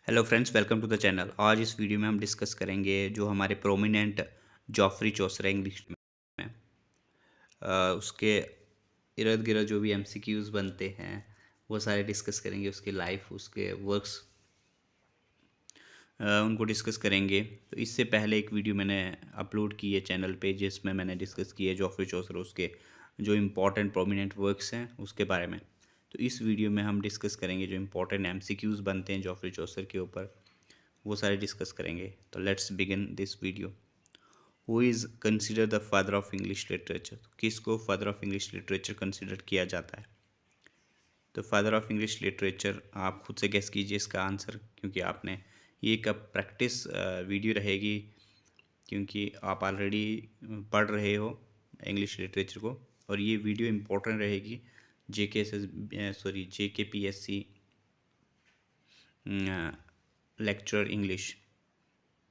Hello friends, welcome to the channel. आज इस video में हम डिस्कस करेंगे जो हमारे प्रोमिनेंट जॉफरी चौसर इंग्लिश में उसके इर्द गिर्द जो भी एमसीक्यूज बनते हैं वो सारे डिस्कस करेंगे। उसकी लाइफ, उसके वर्क्स, उनको डिस्कस करेंगे। तो इससे पहले एक वीडियो मैंने अपलोड की है चैनल पे जिसमें मैंने डिस्कस किया है जॉफरी चौसर, उसके जो इम्पोर्टेंट प्रोमिनेंट वर्क्स हैं उसके बारे में। तो इस वीडियो में हम डिस्कस करेंगे जो इम्पोर्टेंट एमसीक्यूज बनते हैं जॉफरी चौसर के ऊपर, वो सारे डिस्कस करेंगे। तो let's begin this video. Who is consider the father of English literature? किसको father of English literature consider किया जाता है? तो फादर ऑफ इंग्लिश लिटरेचर आप खुद से गेस कीजिए इसका आंसर, क्योंकि आपने ये एक प्रैक्टिस वीडियो रहेगी, क्योंकि आप ऑलरेडी पढ़ रहे हो इंग्लिश लिटरेचर को, और ये वीडियो इम्पोर्टेंट रहेगी JKPSC लेक्चर इंग्लिश।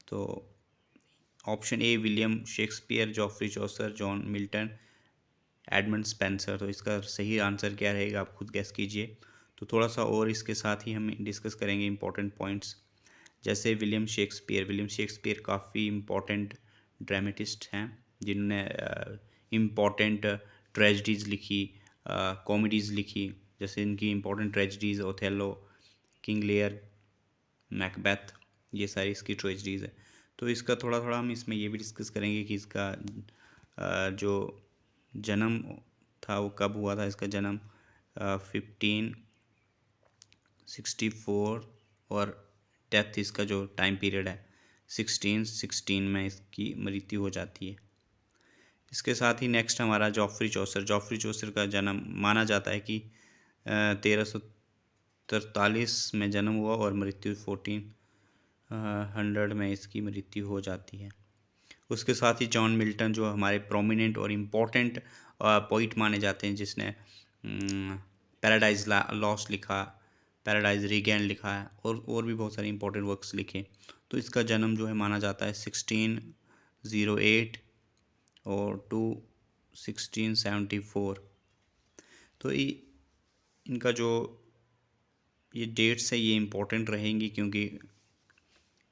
तो option A William Shakespeare, Joffrey Chaucer, John Milton, Edmund Spenser. तो इसका सही आंसर क्या रहेगा आप खुद गैस कीजिए। तो थोड़ा सा और इसके साथ ही हम डिस्कस करेंगे इंपॉर्टेंट पॉइंट्स। जैसे विलियम शेक्सपियर काफ़ी इम्पोर्टेंट ड्रामेटिस्ट हैं जिन्होंने इम्पोर्टेंट ट्रेजिडीज़ लिखी, कॉमेडीज़ लिखी। जैसे इनकी important tragedies Othello, King Lear, Macbeth, ये सारी इसकी ट्रेजिडीज़ है। तो इसका थोड़ा थोड़ा हम इसमें ये भी डिस्कस करेंगे कि इसका जो जन्म था वो कब हुआ था। इसका जन्म 1564 और डेथ, इसका जो टाइम पीरियड है 1616 में इसकी मृत्यु हो जाती है। इसके साथ ही नेक्स्ट हमारा जॉफरी चौसर का जन्म माना जाता है कि 1343 में जन्म हुआ और मृत्यु 1400 में इसकी मृत्यु हो जाती है। उसके साथ ही जॉन मिल्टन जो हमारे प्रोमिनेंट और इम्पोर्टेंट पोइट माने जाते हैं, जिसने पैराडाइज लॉस्ट लिखा, पैराडाइज रीगेन लिखा है, और भी बहुत सारे इंपॉर्टेंट वर्क्स लिखे। तो इसका जन्म जो है माना जाता है 1608 और टू 1674। तो इनका जो ये डेट्स है ये इम्पोर्टेंट रहेंगी, क्योंकि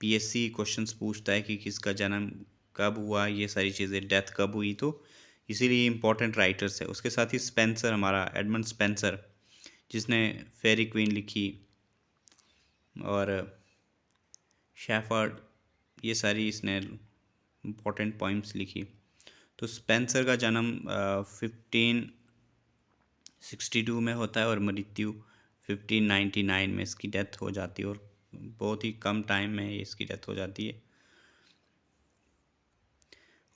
पीएससी क्वेश्चंस पूछता है कि किसका जन्म कब हुआ, ये सारी चीज़ें, डेथ कब हुई, तो इसीलिए इम्पोर्टेंट राइटर्स है। उसके साथ ही स्पेंसर, हमारा एडमंड स्पेंसर, जिसने फेरी क्वीन लिखी और शेफर्ड, ये सारी इसने इम्पोर्टेंट पोइम्स लिखी। तो स्पेंसर का जन्म 1562 में होता है और मृत्यु 1599 में इसकी डेथ हो जाती है, और बहुत ही कम टाइम में इसकी डेथ हो जाती है।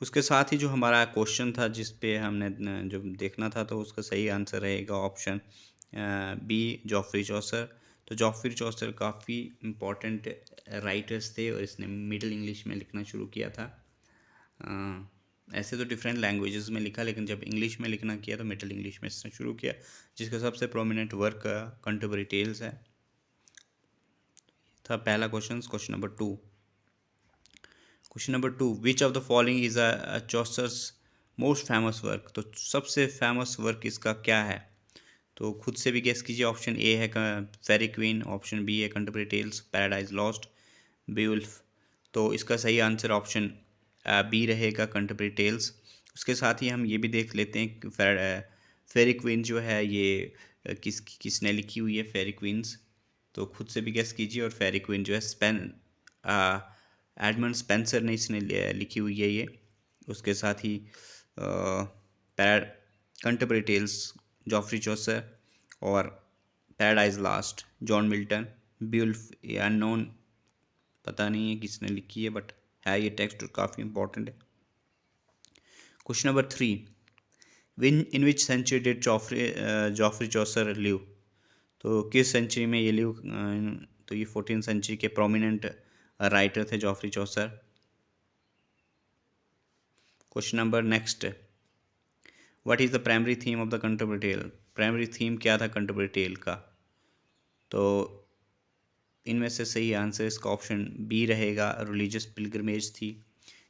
उसके साथ ही जो हमारा क्वेश्चन था जिस पे हमने जो देखना था, तो उसका सही आंसर रहेगा ऑप्शन बी, जॉफरी चौसर। तो जॉफरी चौसर काफ़ी इम्पोर्टेंट राइटर्स थे और इसने मिडिल इंग्लिश में लिखना शुरू किया था। ऐसे तो डिफरेंट लैंग्वेजेस में लिखा, लेकिन जब इंग्लिश में लिखना किया तो मिडिल इंग्लिश में इसने शुरू किया, जिसका सबसे प्रोमिनेंट वर्क कंटेम्परेरी टेल्स है। था पहला question number 2। Question number 2, which of the following is a Chaucer's most famous work? तो सबसे फेमस वर्क इसका क्या है? तो खुद से भी गेस कीजिए। ऑप्शन ए है फेरी क्वीन, ऑप्शन बी है Canterbury Tales, Paradise Lost, Beowulf. तो इसका सही आंसर ऑप्शन बी रहेगा, कंटेम्परेरी टेल्स। उसके साथ ही हम ये भी देख लेते हैं कि फेरी क्वीन जो है ये किसने लिखी हुई है, फेरी क्वींस। तो खुद से भी गेस कीजिए। और फेरी क्वीन जो है एडमंड स्पेंसर ने इसने लिखी हुई है ये। उसके साथ ही कंटेम्परेरी टेल्स जॉफरी चौसर, और paradise last John Milton, Beowulf ये अननोन, पता नहीं है किसने लिखी है, बट है ये टेक्स्ट काफ़ी इंपॉर्टेंट है। Question number 3, in which century did Geoffrey Chaucer live? तो किस सेंचुरी में ये लिव? तो ये 14th सेंचुरी के प्रोमिनेंट राइटर थे Geoffrey Chaucer. Question number next, what is the primary theme of the Canterbury Tale? Primary theme क्या था कंटेम्परेरी टेल का? तो इनमें से सही आंसर इसका ऑप्शन बी रहेगा, रिलीजियस पिलग्रमेज थी,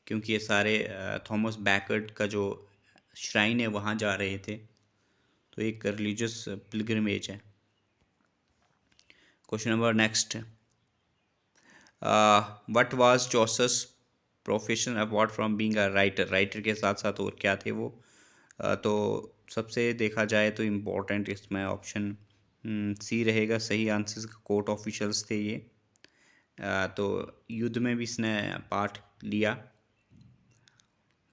क्योंकि ये सारे थॉमस बैकर्ड का जो श्राइन है वहाँ जा रहे थे, तो एक रिलीजियस पिलग्रमेज है। Question number next, what was चौसस profession apart from being a writer, writer के साथ साथ और क्या थे वो? तो सबसे देखा जाए तो इम्पोर्टेंट इसमें ऑप्शन सी रहेगा सही आंसर। कोर्ट ऑफिशियल्स थे ये। तो युद्ध में भी इसने पार्ट लिया।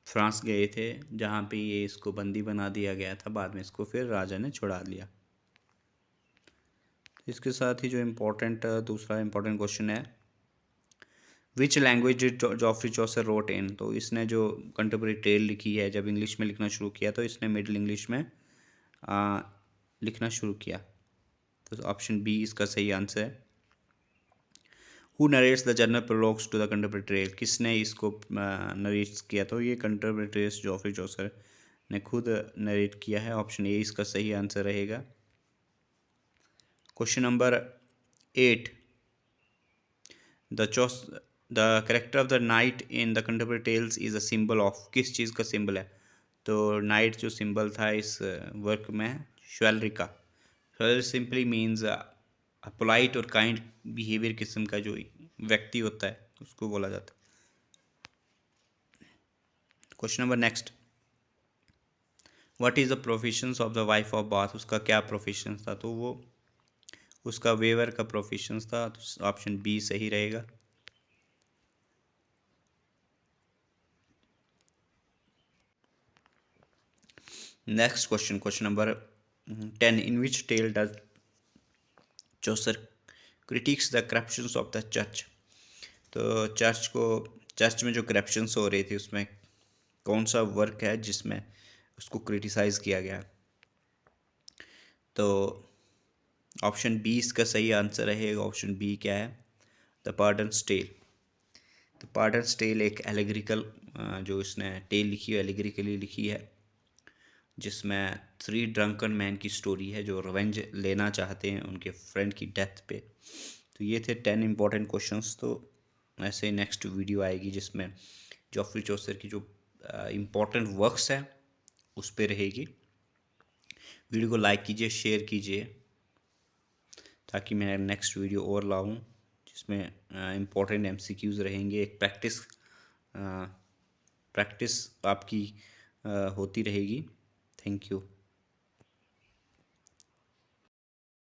फ्रांस गए थे जहाँ पे ये इसको बंदी बना दिया गया था, बाद में इसको फिर राजा ने छुड़ा लिया। इसके साथ ही जो इम्पोर्टेंट दूसरा इम्पोर्टेंट क्वेश्चन है, which language Geoffrey Chaucer wrote in? तो इसने जो कंटेम्प्रेरी टेल लिखी है, जब इंग्लिश में लिखना शुरू किया तो इसने मिडिल इंग्लिश में लिखना शुरू किया। तो ऑप्शन बी इसका सही आंसर है। Who narrates the general prologues to the contemporary tale? किसने इसको नरेट किया? तो ये कंटेम्प्रेरी टेल्स जॉफ्री चौसर ने खुद नरेट किया है। ऑप्शन ए इसका सही आंसर रहेगा। Question number 8, the character of the knight in the Canterbury Tales is a symbol of? किस चीज़ का सिंबल है? तो नाइट जो सिंबल था इस वर्क में, श्वेलरी का। श्वेलरी सिंपली मीन्स पोलाइट और काइंड बिहेवियर किस्म का जो व्यक्ति होता है उसको बोला जाता है। Question number next, what is the professions of the wife of bath? उसका क्या प्रोफेशन था? तो वो उसका वेवर का प्रोफेशन था। तो ऑप्शन बी सही रहेगा। Next question, question number 10, in which tale does Chaucer critics the corruptions of the church? तो चर्च में जो करप्शंस हो रही थी उसमें कौन सा वर्क है जिसमें उसको क्रिटिसाइज़ किया गया? तो ऑप्शन बी इसका सही आंसर रहेगा। ऑप्शन बी क्या है? The pardoner's tale. तो पार्डन्स टेल एक एलिगरिकल जो इसने टेल लिखी है, एलिगरिकली लिखी है, जिसमें 3 ड्रंकन मैन की स्टोरी है जो रिवेंज लेना चाहते हैं उनके फ्रेंड की डेथ पे। तो ये थे 10 इंपॉर्टेंट क्वेश्चंस। तो ऐसे नेक्स्ट वीडियो आएगी जिसमें जॉफ्री चौसर की जो इम्पोर्टेंट वर्क्स हैं उस पर रहेगी। वीडियो को लाइक कीजिए, शेयर कीजिए, ताकि मैं नेक्स्ट वीडियो और लाऊं जिसमें इम्पोर्टेंट MCQs रहेंगे। एक प्रैक्टिस आपकी होती रहेगी। Thank you.